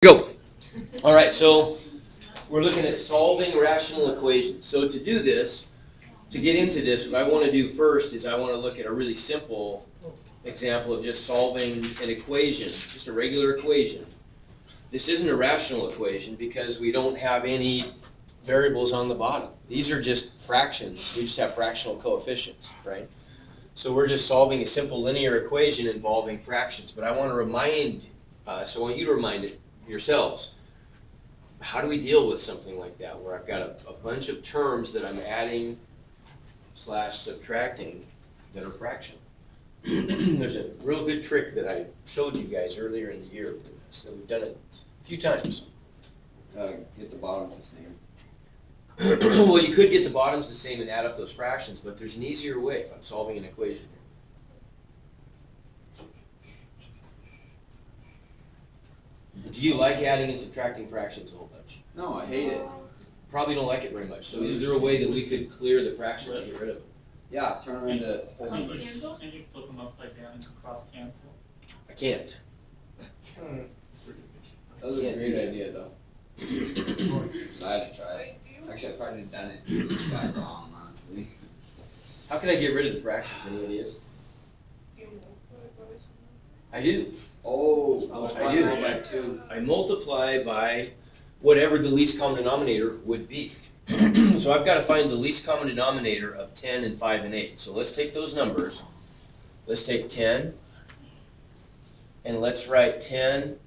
Go. All right, so we're looking at solving rational equations. So to do this, to get into this, what I want to do first is I want to look at a really simple example of just solving an equation, just a regular equation. This isn't a rational equation because we don't have any variables on the bottom. These are just fractions. We just have fractional coefficients, right? So we're just solving a simple linear equation involving fractions. But I want to remind us, I want you to remind it yourselves, how do we deal with something like that where I've got a bunch of terms that I'm adding / subtracting that are fractional? There's a real good trick that I showed you guys earlier in the year for this, and we've done it a few times. Get the bottoms the same. Well, you could get the bottoms the same and add up those fractions, but there's an easier way if I'm solving an equation. Do you like adding and subtracting fractions a whole bunch? No, I hate it. Probably don't like it very much. So is there a way that we could clear the fractions and get rid of them? Yeah, turn them into whole Can numbers. you flip them upside down and cross cancel? I can't. That was a great idea, though. I had to try it. Actually, I probably done it. Got it wrong, honestly. How can I get rid of the fractions? Any ideas? I do. Oh, I do. by two. I multiply by whatever the least common denominator would be. So I've got to find the least common denominator of 10 and 5 and 8. So let's take those numbers. Let's take 10 and let's write 10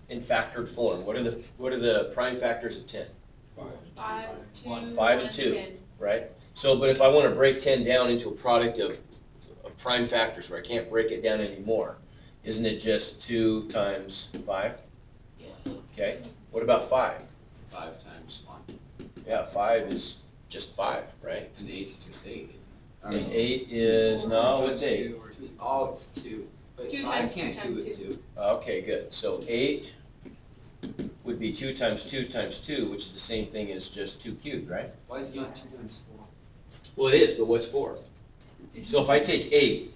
in factored form. What are the prime factors of 10? 5, 2, 5 and 2, right? So, but if I want to break 10 down into a product of prime factors where I can't break it down anymore, isn't it just 2 times 5? Yeah. Okay. What about 5? 5 times 1. Yeah, 5 is just 5, right? And 8 is just 8. And 8 is, no, what's 8? Oh, it's 2. But 2 5 times can't 2 do times it 2. Okay, good. So 8 would be 2 times 2 times 2, which is the same thing as just 2 cubed, right? Why is it not 2 times 4? Well, it is, but what's 4? So if I take 8,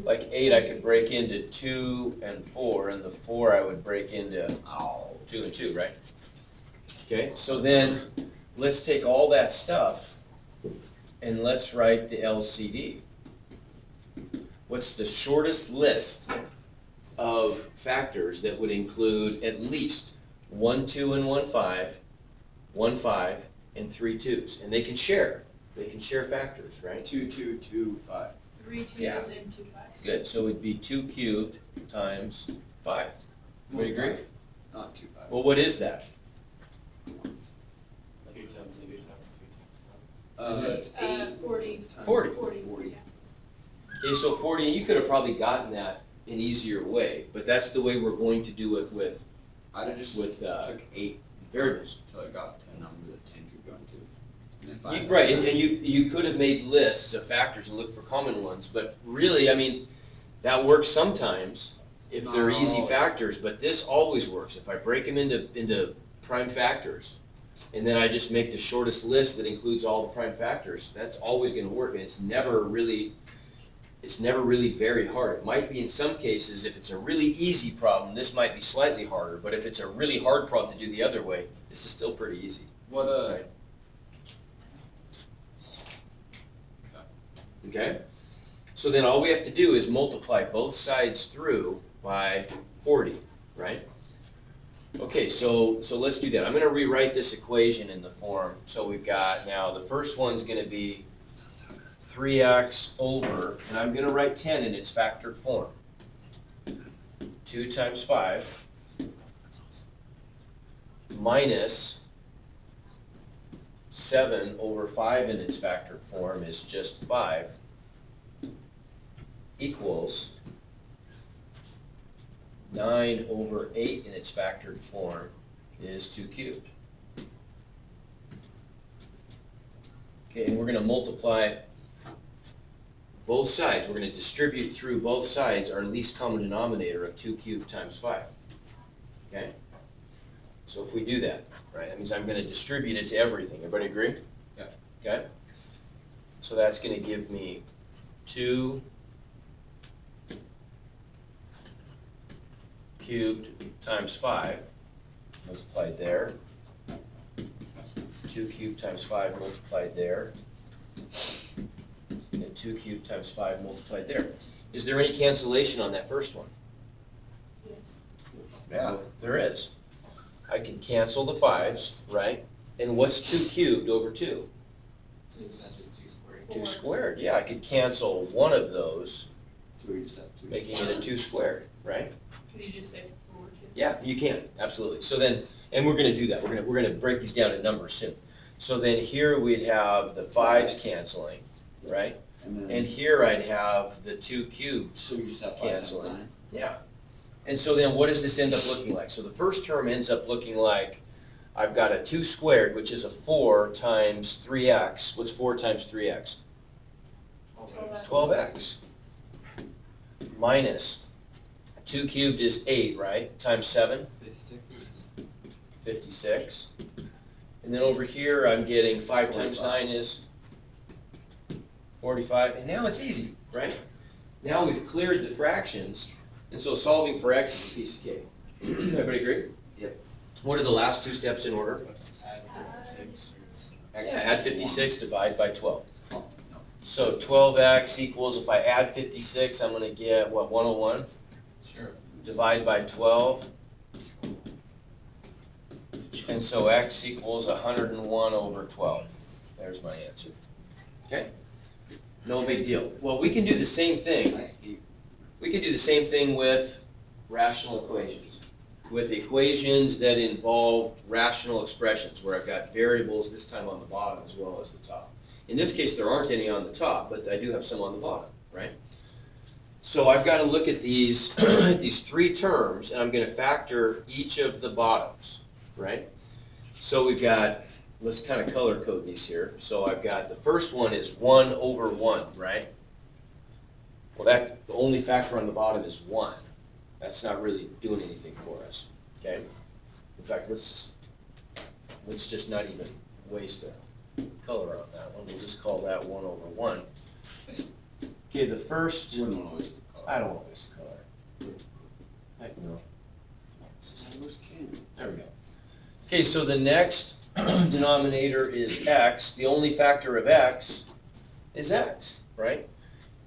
like 8 I could break into 2 and 4, and the 4 I would break into 2 and 2, right? Okay, so then let's take all that stuff and let's write the LCD. What's the shortest list of factors that would include at least 1 2 and 1 5, 1 5, and 3 2s? And they can share. They can share factors, right? 2, 2, 2, 5. 3 2s Yeah. and 2 5s. Good, so it'd be 2 cubed times 5. Everybody agree? Not 2 5. Well, what is that? 2 times 2 times 8 40. times 40. 40. Yeah. Okay, so 40, and you could have probably gotten that an easier way, but that's the way we're going to do it with I'd have just took 8 variables. until I got to a number that 10 could go into. And then 5 Right, and you could have made lists of factors and looked for common ones, but really, I mean, that works sometimes if they're Not easy always. factors, but this always works. If I break them into prime factors, and then I just make the shortest list that includes all the prime factors, that's always going to work, and it's never really very hard. It might be in some cases, if it's a really easy problem, this might be slightly harder, but if it's a really hard problem to do the other way, this is still pretty easy. What Right. Okay? So then all we have to do is multiply both sides through by 40, right? Okay, so let's do that. I'm going to rewrite this equation in the form. So we've got now the first one's going to be 3x over, and I'm going to write 10 in its factored form. 2 times 5 minus 7 over 5 in its factored form is just 5 equals 9 over 8 in its factored form is 2 cubed. Okay, and we're going to multiply both sides. We're going to distribute through both sides our least common denominator of 2 cubed times 5. Okay? So if we do that, right, that means I'm going to distribute it to everything. Everybody agree? Yeah. Okay? So that's going to give me 2 cubed times 5 multiplied there. 2 cubed times 5 multiplied there. And 2 cubed times 5 multiplied there. Is there any cancellation on that first one? Yes. Yeah, there is. I can cancel the 5s, right? And what's 2 cubed over 2? So is that just 2 squared? 2 squared. Yeah, I could cancel one of those, So we just have 2. making it a 2 squared, right? Could you just say 4 too? Yeah, you can, absolutely. So then, and we're gonna do that. We're gonna break these down in numbers soon. So then here we'd have the 5s canceling, right? And then, And here I'd have the 2 cubed. so we just have 5 times canceling. 9. Yeah. And so then what does this end up looking like? So the first term ends up looking like I've got a 2 squared, which is a 4 times 3x. What's 4 times 3x? 12x. Minus 2 cubed is 8, right? Times 7, 56. 56. And then over here I'm getting 5 times 9 is 45. And now it's easy, right? Now we've cleared the fractions, and so solving for x is a piece of cake. Everybody agree? Yep. What are the last 2 steps in order? Yeah, add 56, divide by 12. Oh, no. So 12x equals, if I add 56, I'm going to get, what, 101? Sure. Divide by 12. And so x equals 101 over 12. There's my answer. Okay? No big deal. Well, we can do the same thing. I hate We can do the same thing with rational equations. With equations that involve rational expressions, where I've got variables this time on the bottom as well as the top. In this case, there aren't any on the top, but I do have some on the bottom, right? So I've got to look at these, these 3 terms, and I'm going to factor each of the bottoms, right? So we've got, let's kind of color code these here. So I've got, the first one is 1 over 1, right? Well, that, the only factor on the bottom is 1. That's not really doing anything for us, okay? In fact, let's just not even waste a color on that one. We'll just call that 1 over 1. Okay, the first, You wouldn't want to waste the color. I don't want to waste a color. Heck no. There we go. Okay, so the next denominator is x. The only factor of x is x, right?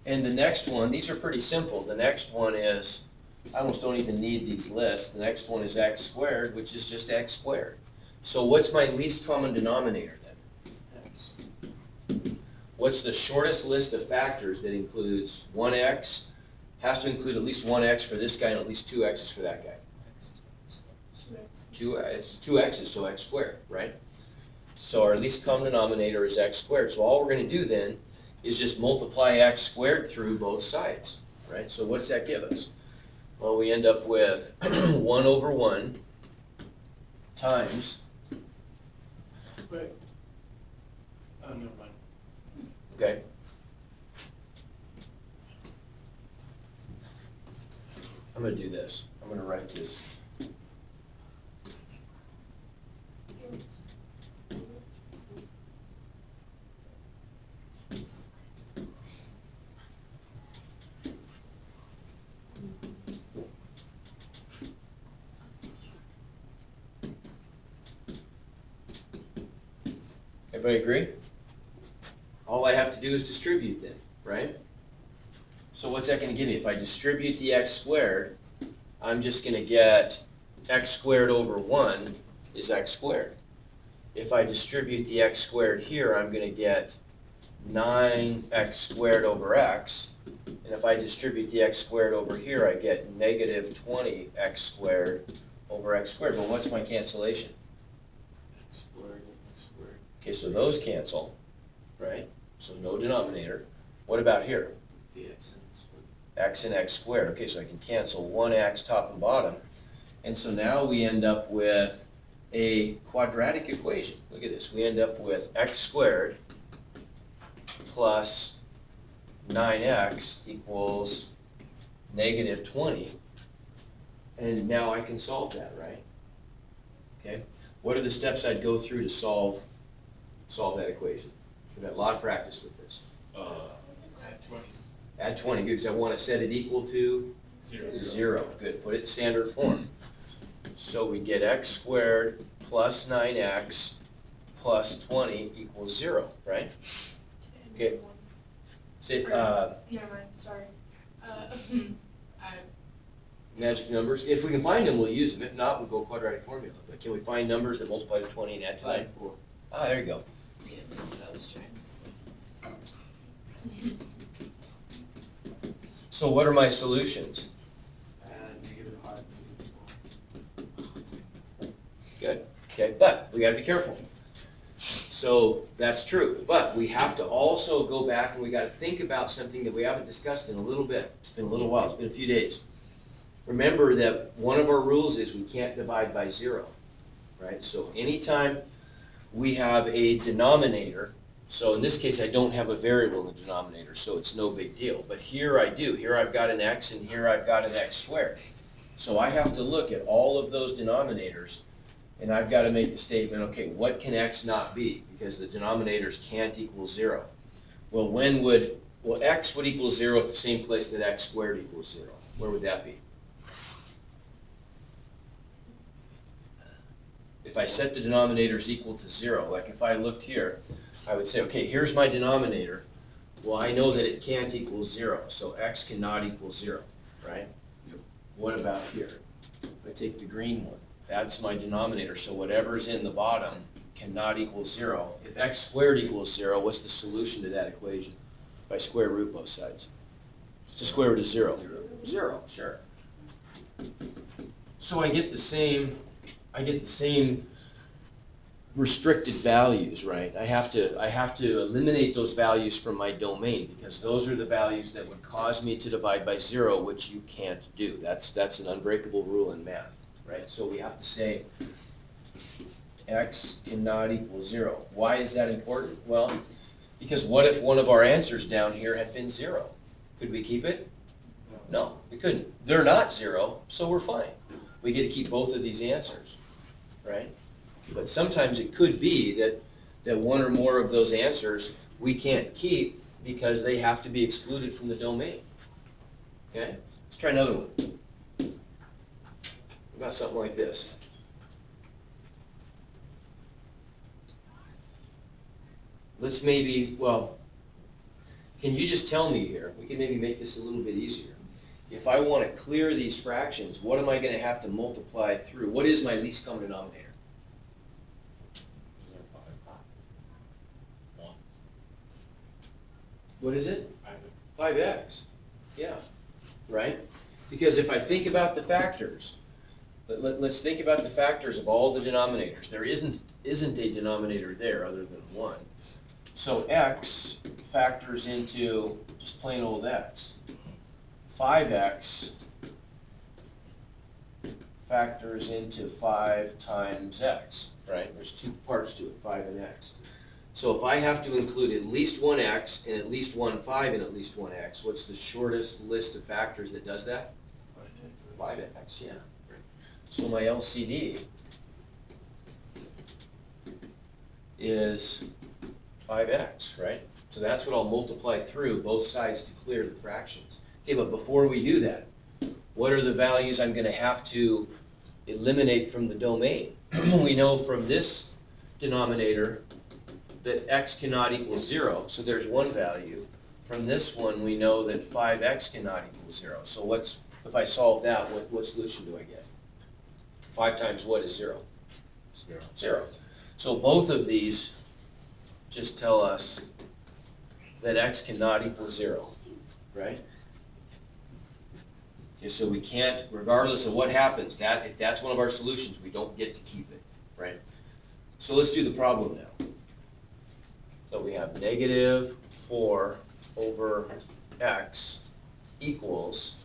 And the next one, these are pretty simple. The next one is, I almost don't even need these lists. The next one is x squared, which is just x squared. So what's my least common denominator then? What's the shortest list of factors that includes 1x, has to include at least 1x for this guy and at least 2 x's for that guy? 2, 2 x's, so x squared, right? So our least common denominator is x squared. So all we're going to do then is just multiply x squared through both sides, right? So what's that give us? Well, we end up with 1 over 1 times, Wait. Oh, never mind. okay? I'm going to do this. I'm going to write this. Everybody agree? All I have to do is distribute then, right? So what's that going to give me? If I distribute the x squared, I'm just going to get x squared over 1 is x squared. If I distribute the x squared here, I'm going to get 9x squared over x. And if I distribute the x squared over here, I get negative 20x squared over x squared. Well, what's my cancellation? Okay, so those cancel, right? So no denominator. What about here? X and x squared. Okay, so I can cancel 1x top and bottom. And so now we end up with a quadratic equation. Look at this. We end up with x squared plus 9x equals negative 20. And now I can solve that, right? Okay. What are the steps I'd go through to solve that equation? We've had a lot of practice with this. At 20. Add 20, good, because I want to set it equal to Zero, good, put it in standard form. So we get x squared plus 9x plus 20 equals 0, right? Okay. Say, Never mind, sorry. I, magic numbers, if we can find them, we'll use them. If not, we'll go quadratic formula. But can we find numbers that multiply to 20 and add to 9? 4. Ah, there you go. yeah, that's what I was trying to say. So what are my solutions? Negative odds. Good, okay, but we gotta be careful. So that's true, but we have to also go back and we gotta think about something that we haven't discussed in a little bit. It's been a little while, it's been a few days. Remember that one of our rules is we can't divide by 0, right? So anytime we have a denominator, so in this case I don't have a variable in the denominator, so it's no big deal. But here I do, here I've got an x and here I've got an x squared. So I have to look at all of those denominators and I've got to make the statement, okay, what can x not be? Because the denominators can't equal 0. Well, x would equal 0 at the same place that x squared equals 0. Where would that be? If I set the denominators equal to 0, like if I looked here, I would say, okay, here's my denominator. Well, I know that it can't equal 0, so x cannot equal 0, right? Yep. What about here? I take the green one. That's my denominator, so whatever's in the bottom cannot equal 0. If x squared equals 0, what's the solution to that equation? If I square root both sides. What's the square root of 0? 0, sure. So I get the same restricted values, right? I have to eliminate those values from my domain because those are the values that would cause me to divide by 0, which you can't do. That's an unbreakable rule in math, right? So we have to say x cannot equal 0. Why is that important? Well, because what if one of our answers down here had been 0? Could we keep it? No, we couldn't. They're not 0, so we're fine. We get to keep both of these answers, right? But sometimes it could be that one or more of those answers we can't keep because they have to be excluded from the domain. Okay? Let's try another one. What about something like this? Let's maybe, well, can you just tell me here, we can maybe make this a little bit easier. If I want to clear these fractions, what am I going to have to multiply through? What is my least common denominator? What is it? 5x. Yeah, right? Because if I think about the factors, let's think about the factors of all the denominators. There isn't a denominator there other than 1. So x factors into just plain old x. 5x factors into 5 times x, right? There's 2 parts to it, 5 and x. So if I have to include at least one x and at least one 5 and at least one x, what's the shortest list of factors that does that? 5x, yeah. So my LCD is 5x, right? So that's what I'll multiply through both sides to clear the fractions. Okay, but before we do that, what are the values I'm going to have to eliminate from the domain? We know from this denominator that x cannot equal 0, so there's one value. From this one, we know that 5x cannot equal 0. So if I solve that, what solution do I get? 5 times what is 0? 0. So both of these just tell us that x cannot equal 0, right? Okay, so we can't, regardless of what happens, if that's one of our solutions, we don't get to keep it, right? So let's do the problem now. So we have negative 4 over x equals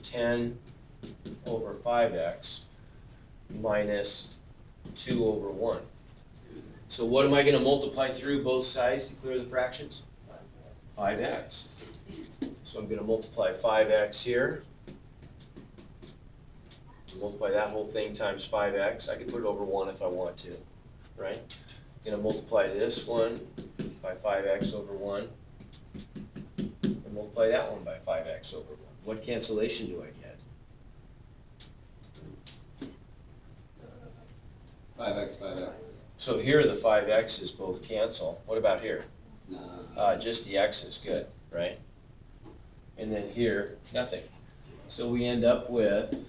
10 over 5x minus 2 over 1. So what am I going to multiply through both sides to clear the fractions? 5x. So I'm going to multiply 5x here. Multiply that whole thing times 5x. I can put it over 1 if I want to, right? I'm going to multiply this one by 5x over 1. And multiply multiply that one by 5x over 1. What cancellation do I get? 5x, 5x. So here the 5x's both cancel. What about here? Nah. Just the x's, good, right? And then here, nothing. So we end up with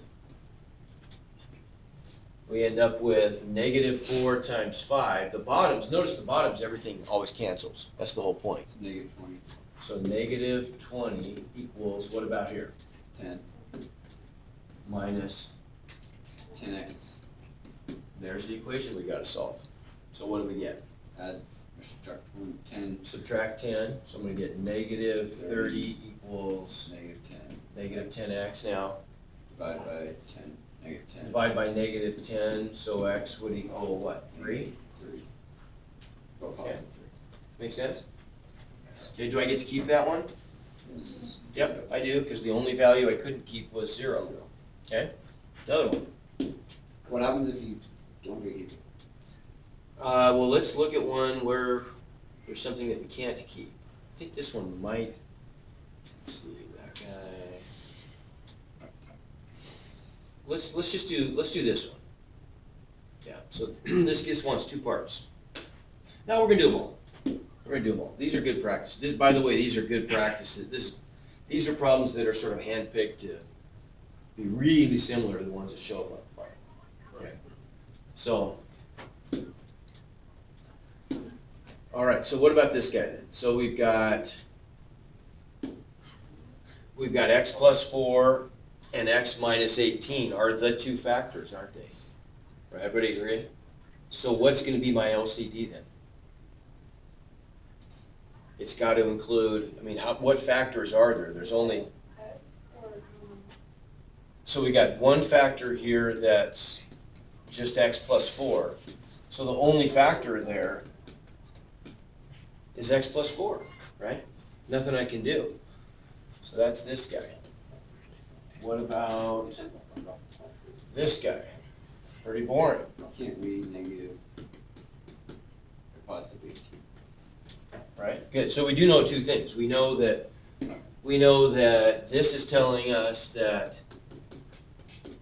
negative 4 times 5. The bottoms, notice the bottoms, everything always cancels. That's the whole point. Negative 20. So negative 20 equals, what about here? 10. Minus, 10x. there's the equation we gotta solve. So what do we get? Add or subtract 1, 10. Subtract 10, so I'm gonna get negative 30 equals Negative 10. negative 10x now. Divided by 10. Negative 10. Divide by negative 10, so x would equal what, 3? 3. Go positive Make sense? Okay, do I get to keep that one? 3. Yep, I do, because the only value I couldn't keep was 0. Okay? Another one. What happens if you don't get it? Well, let's look at one where there's something that we can't keep. I think this one might, let's see, that guy. Let's do this one. Yeah, so this wants 2 parts. Now we're gonna do them all. We're gonna do them all. These are good practice. By the way, these are good practices. These are problems that are sort of handpicked to be really similar to the ones that show up on the fire. Okay. So, all right, so what about this guy then? So we've got x plus 4 and x minus 18 are the 2 factors, aren't they? Right, everybody agree? So what's going to be my LCD then? It's got to include, I mean, what factors are there? There's only, so we got one factor here that's just x plus 4. So the only factor there is x plus 4, right? Nothing I can do. So that's this guy. What about this guy? Pretty boring. Can't read negative or positive 18. Right? Good. So we do know 2 things. We know that this is telling us that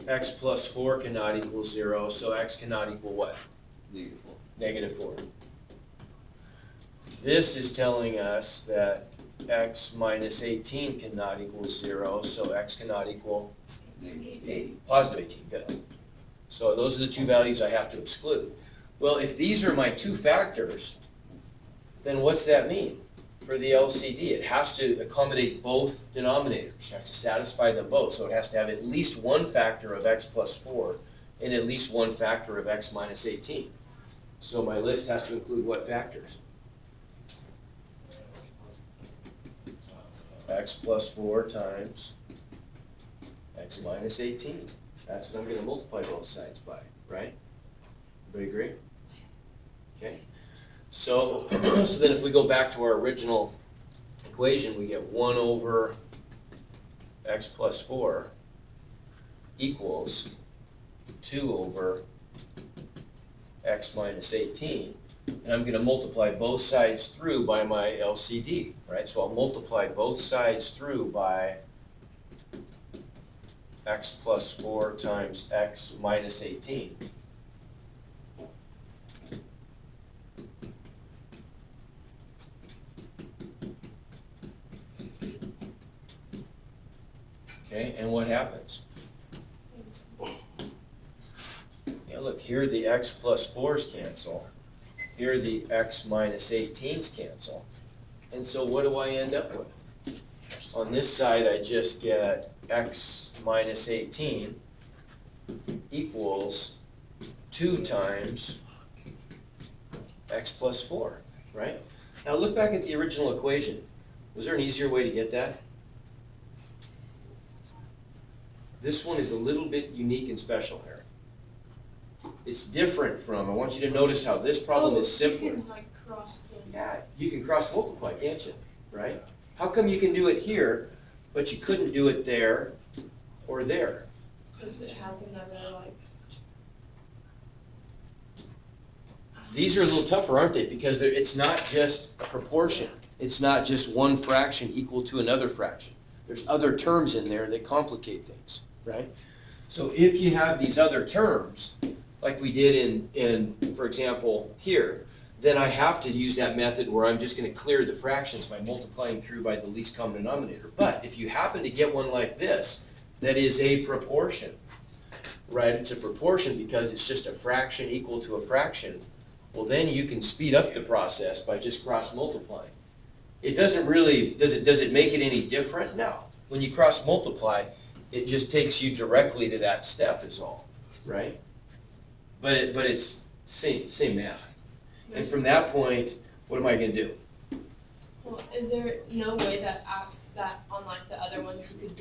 x plus 4 cannot equal 0, so x cannot equal what? Negative 4. Negative 4. This is telling us that x minus 18 cannot equal 0, so x cannot equal Negative 8. Positive 18, good. So those are the 2 values I have to exclude. Well, if these are my 2 factors, then what's that mean for the LCD? It has to accommodate both denominators. It has to satisfy them both. So it has to have at least one factor of x plus 4 and at least one factor of x minus 18. So my list has to include what factors? X plus 4 times x minus 18. That's what I'm going to multiply both sides by, right? Everybody agree? Okay. So then if we go back to our original equation, we get 1 over x plus 4 equals 2 over x minus 18. And I'm going to multiply both sides through by my LCD, right? So I'll multiply both sides through by x plus 4 times x minus 18. Okay, and what happens? Yeah, look, here the x plus 4's cancel. Here the x minus 18's cancel. And so what do I end up with? On this side, I just get x minus 18 equals 2 times x plus 4, right? Now look back at the original equation. Was there an easier way to get that? This one is a little bit unique and special here. It's different from, I want you to notice how this problem is simpler. You can like cross the. Yeah, you can cross multiply, can't you? Right? How come you can do it here, but you couldn't do it there or there? Because it has another like. These are a little tougher, aren't they? Because it's not just a proportion. It's not just one fraction equal to another fraction. There's other terms in there that complicate things, right? So if you have these other terms, like we did in for example, here, then I have to use that method where I'm just going to clear the fractions by multiplying through by the least common denominator. But if you happen to get one like this, that is a proportion, right? It's a proportion because it's just a fraction equal to a fraction. Well, then you can speed up the process by just cross multiplying. It doesn't really, does it make it any different? No. When you cross multiply, it just takes you directly to that step is all, right? But it's same math. And from that point, what am I gonna do? Well, is there no way that that on like the other ones you could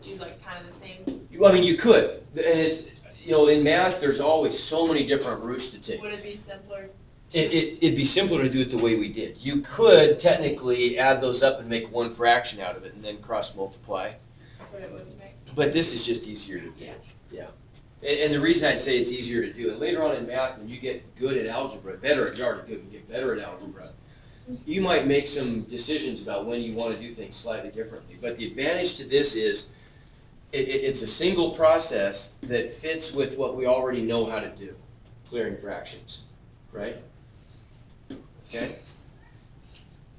do like kind of the same? Well, I mean, you could, and it's, you know, in math, there's always so many different routes to take. Would it be simpler? It'd be simpler to do it the way we did. You could technically add those up and make one fraction out of it and then cross multiply. But it wouldn't make. But this is just easier to do. Yeah. Yeah. And the reason I'd say it's easier to do, and later on in math, when you get good at algebra, better at algebra, you get better at algebra, you might make some decisions about when you want to do things slightly differently. But the advantage to this is it's a single process that fits with what we already know how to do, clearing fractions, right? Okay?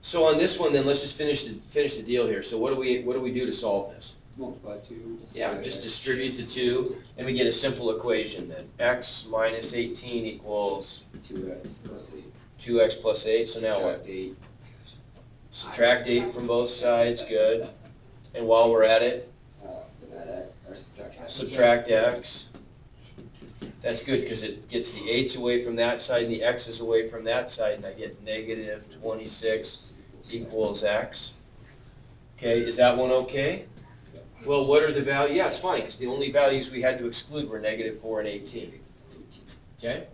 So on this one, then let's just finish the deal here. So what do we do to solve this? Multiply 2. Yeah, just distribute the 2, and we get a simple equation then. X minus 18 equals 2x plus 8. 2x plus 8, so now what? Subtract 8. Subtract 8 from both sides, good. And while we're at it, subtract x. That's good because it gets the 8's away from that side and the x's away from that side, and I get negative 26 equals x. Okay, is that one okay? Well, what are the values? Yeah, it's fine because the only values we had to exclude were negative 4 and 18. Okay?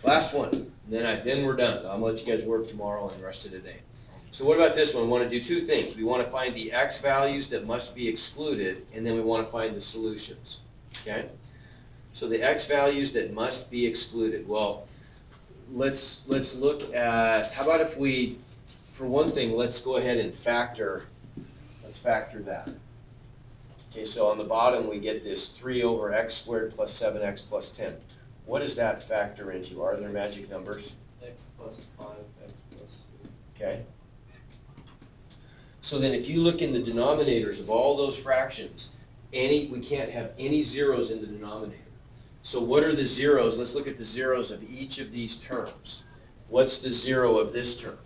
Last one, then we're done. I'm gonna let you guys work tomorrow and the rest of the day. So what about this one? We want to do two things. We want to find the x values that must be excluded, and then we want to find the solutions. Okay? So the x values that must be excluded. Well, let's look at, how about if we, for one thing, let's go ahead and let's factor that. Okay, so on the bottom we get this 3 over x squared plus 7x plus 10. What does that factor into? Are there magic numbers? X plus 5, X plus 2. Okay. So then if you look in the denominators of all those fractions, we can't have any zeros in the denominator. So what are the zeros? Let's look at the zeros of each of these terms. What's the zero of this term?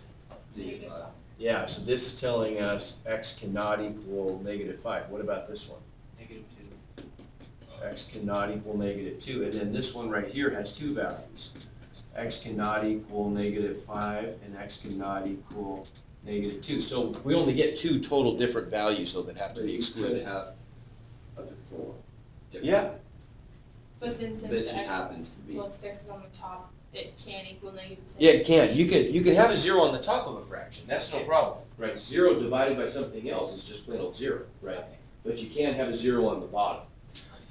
Yeah, so this is telling us x cannot equal negative 5. What about this one? Negative 2. X cannot equal negative 2. And then this one right here has two values. X cannot equal negative 5 and x cannot equal negative 2. So we only get two total different values though that have to be excluded. You could have up to 4. Yeah. But then since This the just x happens to be. plus 6 is on the top, it can equal negative 6. Yeah, it can. You can have a 0 on the top of a fraction. That's no problem, right? 0 divided by something else is just plain old 0, right? Okay. But you can't have a 0 on the bottom.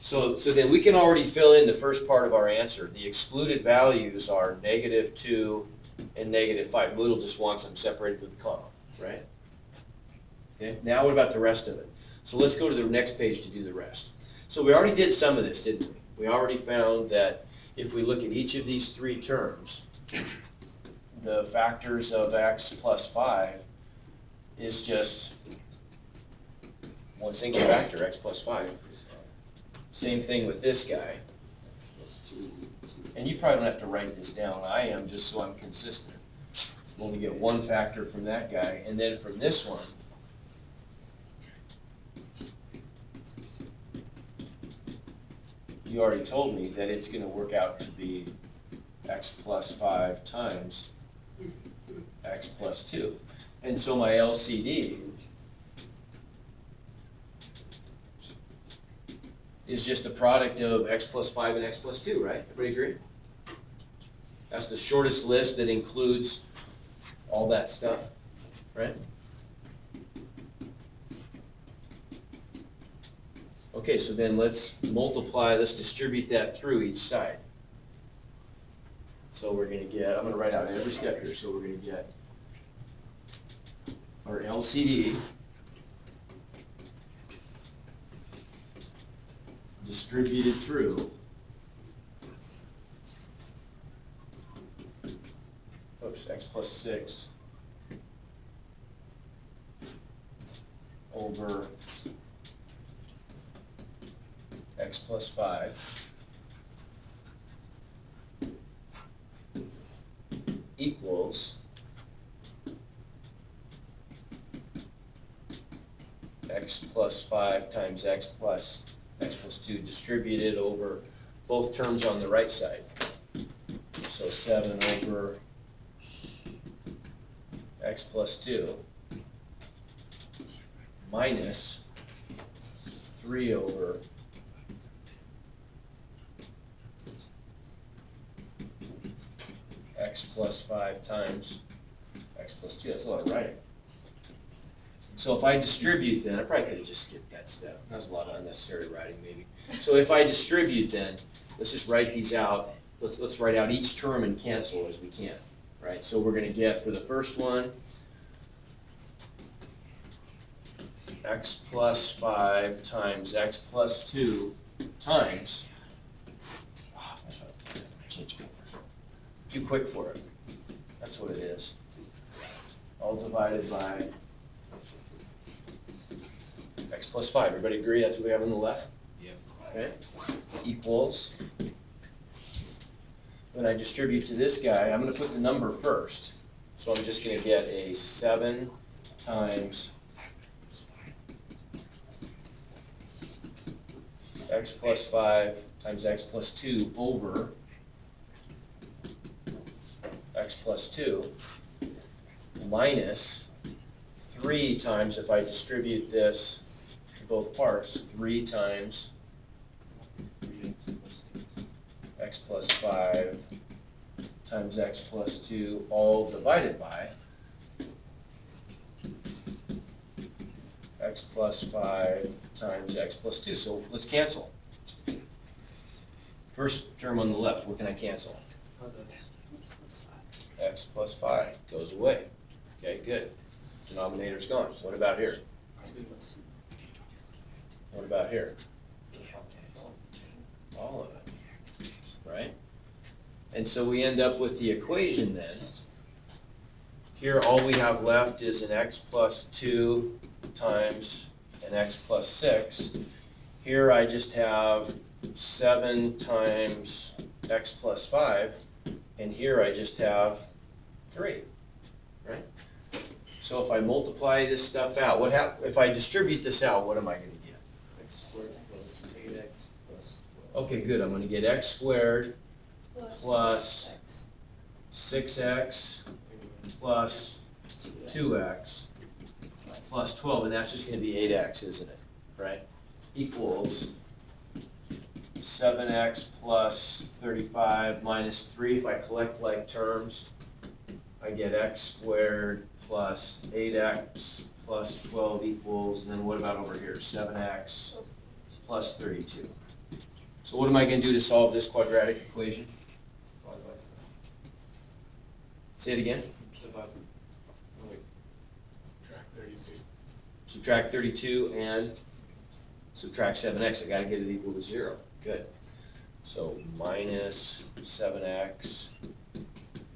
So then we can already fill in the first part of our answer. The excluded values are negative 2 and negative 5. Moodle just wants them separated with a comma, right? Okay, now what about the rest of it? So let's go to the next page to do the rest. So we already did some of this, didn't we? We already found that if we look at each of these three terms, the factors of x plus 5 is just one single factor, x plus 5. Same thing with this guy. And you probably don't have to write this down. I am, just so I'm consistent. We'll only get one factor from that guy. And then from this one, you already told me that it's going to work out to be x plus 5 times x plus 2. And so my LCD is just the product of x plus 5 and x plus 2, right? Everybody agree? That's the shortest list that includes all that stuff, right? Okay, so then let's distribute that through each side. So we're going to get, I'm going to write out every step here, so we're going to get or LCD, distributed through, oops, x plus 6 over x plus 5 equals x plus 5 times x plus 2 distributed over both terms on the right side. So 7 over x plus 2 minus 3 over x plus 5 times x plus 2. That's a lot of writing. So if I distribute then, I probably could have just skipped that step. That was a lot of unnecessary writing maybe. So if I distribute then, let's just write these out. Let's write out each term and cancel as we can, right? So we're going to get for the first one, x plus 5 times x plus 2 times, change colors. Too quick for it. That's what it is. All divided by x plus 5. Everybody agree that's what we have on the left? Yep. Okay. Equals. When I distribute to this guy, I'm going to put the number first. So I'm just going to get a 7 times x plus 5 times x plus 2 over x plus 2 minus 3 times, if I distribute this to both parts, 3 times x plus 5 times x plus 2 all divided by x plus 5 times x plus 2. So let's cancel. First term on the left, what can I cancel? X plus 5 goes away. Okay, good. Denominator's gone. What about here? What about here? All of it, right? And so we end up with the equation then. Here all we have left is an x plus 2 times an x plus 6. Here I just have 7 times x plus 5, and here I just have 3, right? So if I multiply this stuff out, if I distribute this out, what am I going to get? X squared plus 8x plus 12. Okay, good. I'm going to get x squared plus 6x plus 2x plus 12, and that's just going to be 8x, isn't it? Right? Equals 7x plus 35 minus 3. If I collect like terms, I get x squared plus 8x plus 12 equals, and then what about over here? 7x plus 32. So what am I going to do to solve this quadratic equation? Divide by 7. Say it again. Divide. Oh wait. Subtract 32. Subtract 32 and subtract 7x. I got to get it equal to 0. Good. So minus 7x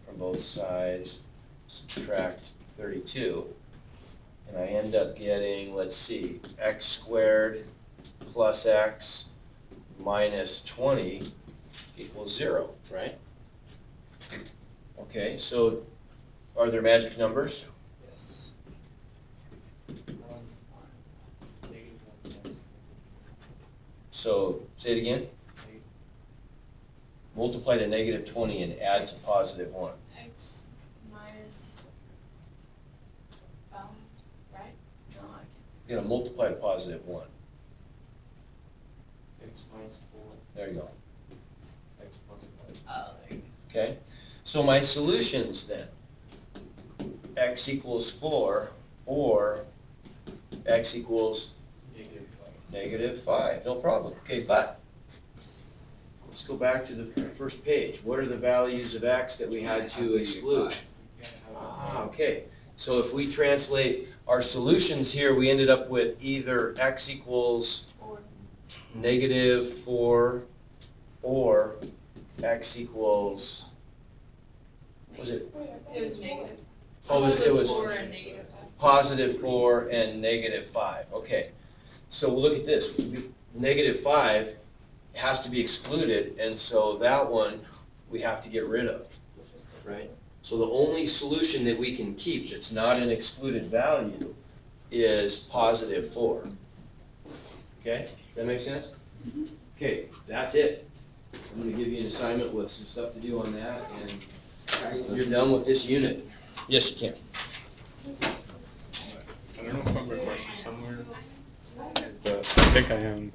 from both sides, subtract 32, and I end up getting, let's see, x squared plus x minus 20 equals 0, right? Okay, so are there magic numbers? Yes. Negative 1 plus. So say it again. Multiply to negative 20 and add to positive 1. X minus, right? No, I You're going to multiply to positive 1. X minus 4. There you go. X plus 5. oh, there you Okay? So my solutions then, x equals 4 or x equals Negative 5. -5. No problem. Okay, but let's go back to the first page. What are the values of x that we had to exclude? You can't have Okay, so if we translate our solutions here, we ended up with either x equals Or -4 or x equals, was it it was negative. Oh, it was 4 and negative 5. +4 and -5, okay. So we'll look at this, -5 has to be excluded, and so that one we have to get rid of, right? So the only solution that we can keep that's not an excluded value is +4. Okay, does that make sense? Okay, that's it. I'm gonna give you an assignment with some stuff to do on that, and you're done with this unit. Yes, you can. I don't know if I have a question somewhere, but I think I am.